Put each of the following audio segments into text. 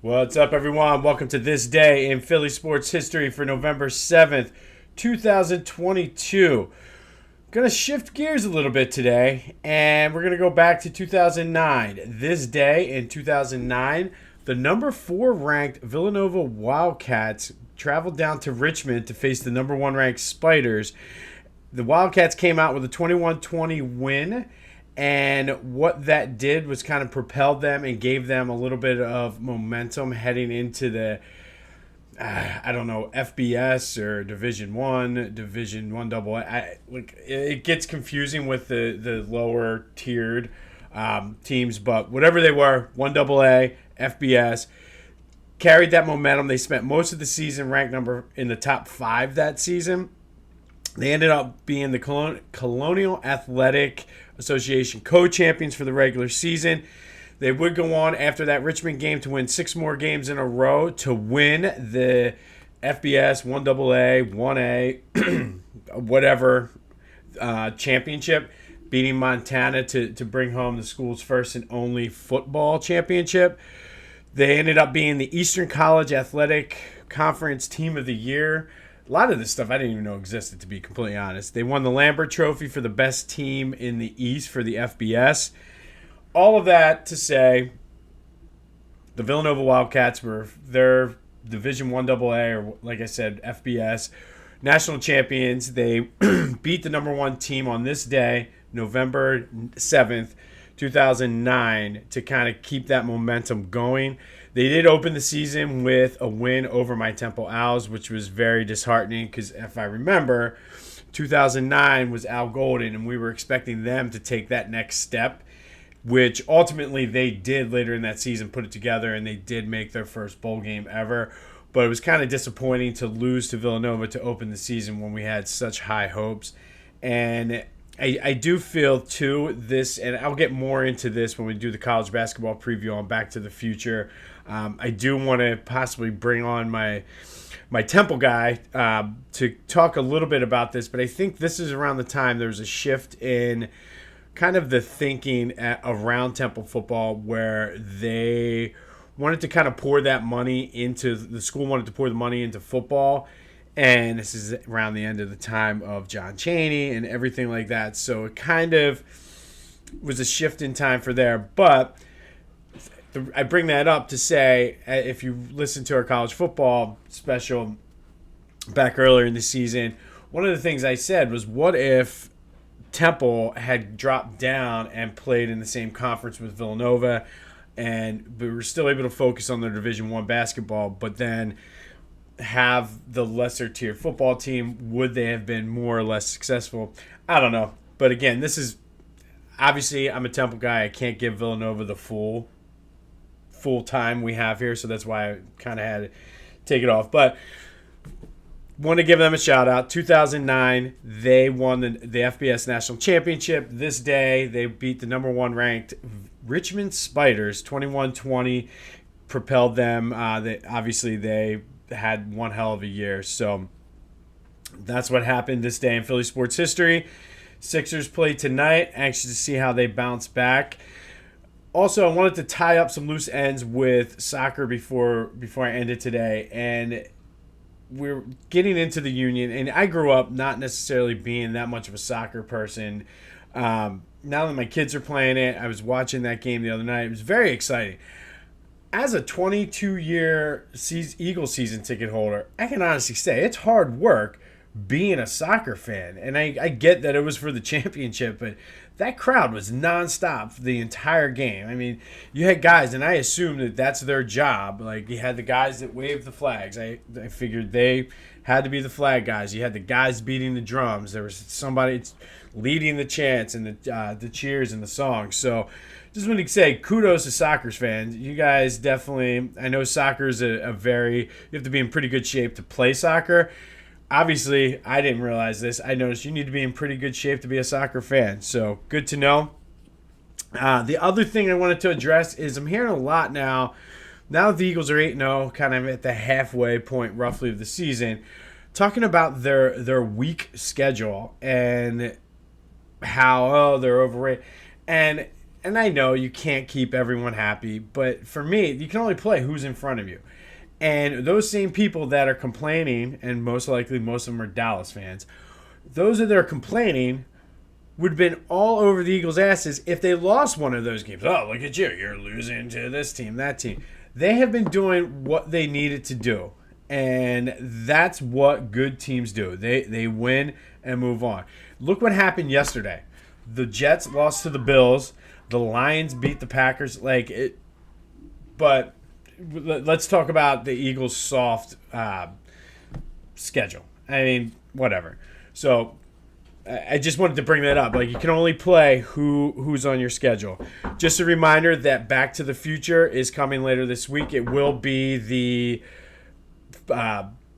What's up, everyone? Welcome to this day in Philly sports history for November 7th, 2022. Gonna shift gears a little bit today, and we're gonna go back to 2009. This day in 2009, the number 4 ranked Villanova Wildcats traveled down to Richmond to face the number 1 ranked Spiders. The Wildcats came out with a 21-20 win. And what that did was kind of propelled them and gave them a little bit of momentum heading into the, FBS or Division One Double A. It gets confusing with the lower tiered teams, but whatever they were, One Double A, FBS, carried that momentum. They spent most of the season ranked number in the top 5 that season. They ended up being the Colonial Athletic Association co-champions for the regular season. They would go on after that Richmond game to win 6 more games in a row to win the FBS 1AA, 1A, whatever championship, beating Montana to bring home the school's first and only football championship. They ended up being the Eastern College Athletic Conference Team of the Year. A lot of this stuff I didn't even know existed, to be completely honest. They won the Lambert Trophy for the best team in the East for the FBS. All of that to say, the Villanova Wildcats were their Division 1AA, or like I said, FBS, national champions. They beat the number 1 team on this day, November 7th, 2009, to kind of keep that momentum going. They did open the season with a win over my Temple Owls, which was very disheartening because if I remember, 2009 was Al Golden, and we were expecting them to take that next step, which ultimately they did later in that season, put it together, and they did make their first bowl game ever. But it was kind of disappointing to lose to Villanova to open the season when we had such high hopes. And I do feel, too, this, and I'll get more into this when we do the college basketball preview on Back to the Future. I do want to possibly bring on my Temple guy to talk a little bit about this, but I think this is around the time there was a shift in kind of the thinking around Temple football where they wanted to kind of pour that money into, the school wanted to pour the money into football. And this is around the end of the time of John Chaney and everything like that. So it kind of was a shift in time for there. But I bring that up to say, if you listen to our college football special back earlier in the season, one of the things I said was, what if Temple had dropped down and played in the same conference with Villanova, and we were still able to focus on their Division I basketball, but then have the lesser tier football team? Would they have been more or less successful? I don't know. But again, this is obviously, I'm a Temple guy. I can't give Villanova the full time we have here, so that's why I kind of had to take it off. But want to give them a shout out. 2009, they won the FBS National Championship. This day, they beat the number 1 ranked Richmond Spiders 21-20, propelled them. They had one hell of a year. So that's what happened this day in Philly sports history. Sixers play tonight. Anxious to see how they bounce back. Also, I wanted to tie up some loose ends with soccer before I end it today. And we're getting into the Union. And I grew up not necessarily being that much of a soccer person. Now that my kids are playing it, I was watching that game the other night. It was very exciting. As a 22-year Eagles season ticket holder, I can honestly say it's hard work being a soccer fan. And I get that it was for the championship, but that crowd was nonstop for the entire game. I mean, you had guys, and I assumed that that's their job. Like, you had the guys that waved the flags. I figured they had to be the flag guys. You had the guys beating the drums. There was somebody leading the chants and the cheers and the songs. So just want to say kudos to soccer fans. You guys definitely, I know soccer is you have to be in pretty good shape to play soccer. Obviously, I didn't realize this. I noticed you need to be in pretty good shape to be a soccer fan. So good to know. The other thing I wanted to address is I'm hearing a lot now that the Eagles are 8-0, kind of at the halfway point roughly of the season, talking about their weak schedule and how they're overrated. And and I know you can't keep everyone happy, but for me, you can only play who's in front of you. And those same people that are complaining, and most likely most of them are Dallas fans, those that are complaining would have been all over the Eagles' asses if they lost one of those games. Oh, look at you. You're losing to this team, that team. They have been doing what they needed to do. And that's what good teams do. They win and move on. Look what happened yesterday. The Jets lost to the Bills. The Lions beat the Packers. But let's talk about the Eagles' soft schedule. I mean, whatever. So I just wanted to bring that up. Like, you can only play who's on your schedule. Just a reminder that Back to the Future is coming later this week. It will be the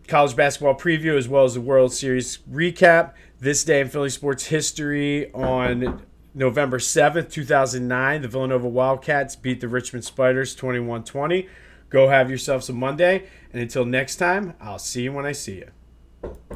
college basketball preview as well as the World Series recap. This day in Philly sports history on November 7th, 2009, the Villanova Wildcats beat the Richmond Spiders 21-20. Go have yourself some Monday. And until next time, I'll see you when I see you.